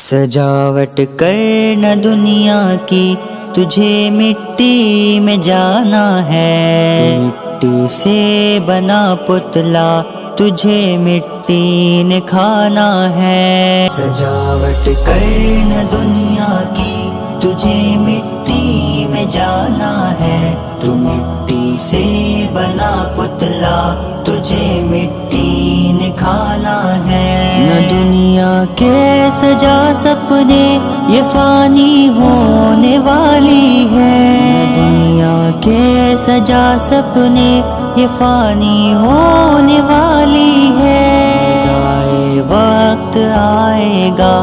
سجاوٹ کرنا دنیا کی تجھے مٹی میں جانا ہے، مٹی سے بنا پتلا تجھے مٹی نے کھانا ہے۔ سجاوٹ کرنا دنیا کی تجھے مٹی میں جانا ہے، تو مٹی سے بنا پتلا تجھے مٹی نے کھانا ہے۔ نہ دنیا کے سجا سپنے یہ فانی ہونے والی ہے، نہ دنیا کے سجا سپنے یہ فانی ہونے والی ہے۔ ضائع وقت آئے گا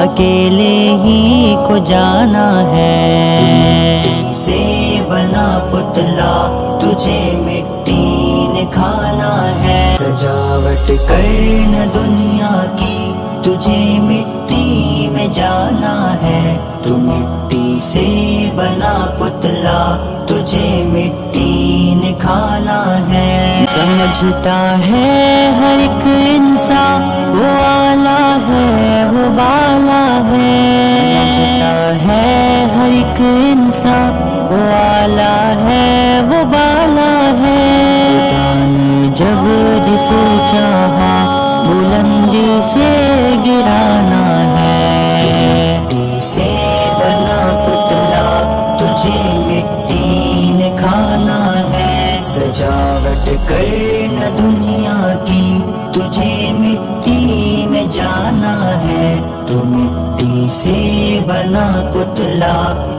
اکیلے ہی کو جانا ہے، مٹی سے بنا پتلا تجھے مٹی نے کھانا ہے۔ سجاوٹ کرنا دنیا کی تجھے مٹی میں جانا ہے، تو مٹی سے بنا پتلا تجھے مٹی نے کھانا ہے۔ سمجھتا ہے ہر ایک انسان وہ اعلیٰ ہے وہ بالا ہے، سمجھتا ہے ہر ایک انسان وہ اعلیٰ ہے وہ بالا ہے۔ خدا نے جب جسے چاہا بلندی سے گرانا ہے، مٹی سے بنا پتلا تجھے مٹی نے کھانا ہے۔ سجاوٹ کرنا دنیا کی تجھے مٹی میں جانا ہے، تو مٹی سے بنا پتلا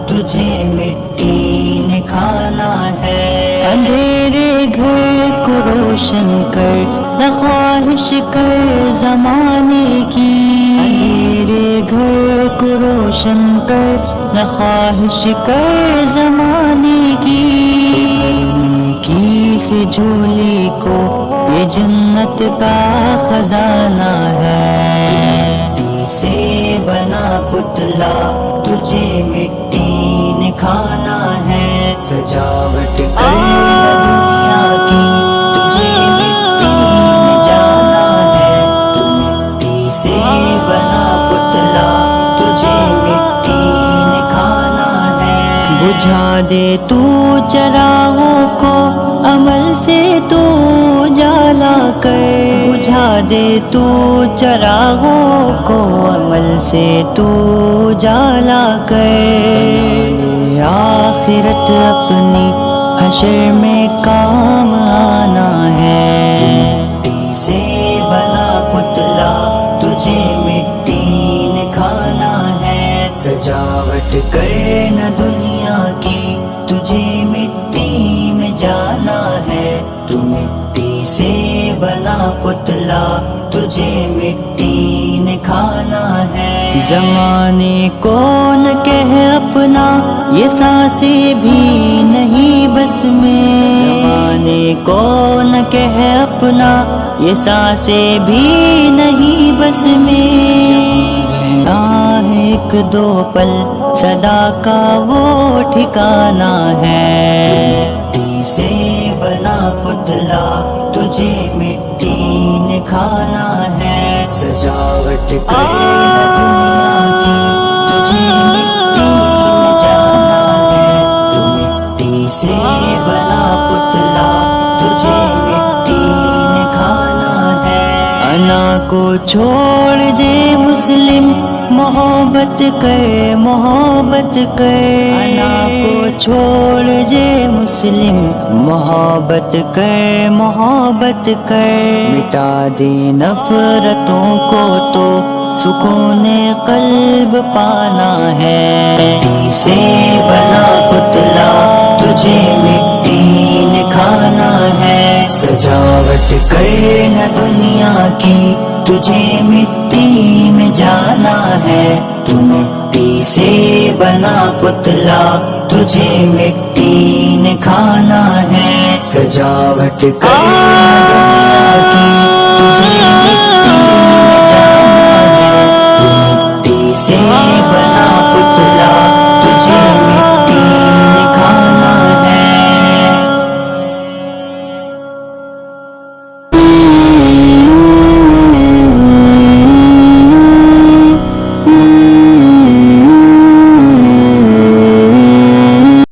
تجھے مٹی نے کھانا ہے۔ اندھیرے گھر کو روشن کر نہ خواہش کر زمانے کی، اندھیرے گھر کو روشن کر نہ خواہش کر زمانے کی۔ نیکی سے جھولی کو یہ جنت کا خزانہ ہے، مٹی سے بنا پتلا تجھے مٹی نے کھانا ہے۔ سجاوٹ کرنا دنیا کی تجھے مٹی میں جانا ہے، تو مٹی سے بنا پتلا تجھے مٹی نے کھانا ہے۔ بجھا دے تو چراغوں کو عمل سے تو اجالا کر، بجھا دے تو چراغوں کو عمل سے تو اجالا کر۔ آخرت اپنی حشر میں کام آنا ہے، مٹی سے بنا پتلا تجھے مٹی نے کھانا ہے۔ سجاوٹ کرنا دنیا کی تجھے مٹی میں جانا ہے، تو مٹی سے بنا پتلا تجھے مٹی نے کھانا ہے۔ زمانے کو نہ کہہ اپنا یہ سانسیں بھی نہیں بس میں، زمانے کو نہ کہہ اپنا یہ سانسیں بھی نہیں بس میں۔ ایک دو پل صدا کا وہ ٹھکانا ہے، مٹی سے بنا پتلا تجھے مٹی نے کھانا ہے۔ سجاوٹ کرنا دنیا کی تجھے مٹی میں جانا ہے، تو مٹی سے بنا پتلا تجھے مٹی نے کھانا ہے۔ انا کو چھوڑ دے مسلم محبت کر محبت کر، انا کو چھوڑ دے مسلم محبت کر محبت کر۔ مٹا دے نفرتوں کو تو سکون قلب پانا ہے، مٹی سے بنا پتلا تجھے مٹی نے کھانا ہے۔ سجاوٹ کرنا دنیا کی تجھے مٹی میں جانا ہے، تو مٹی سے بنا پتلا تجھے مٹی نے کھانا ہے۔ سجاوٹ کرنا دنیا کی تجھے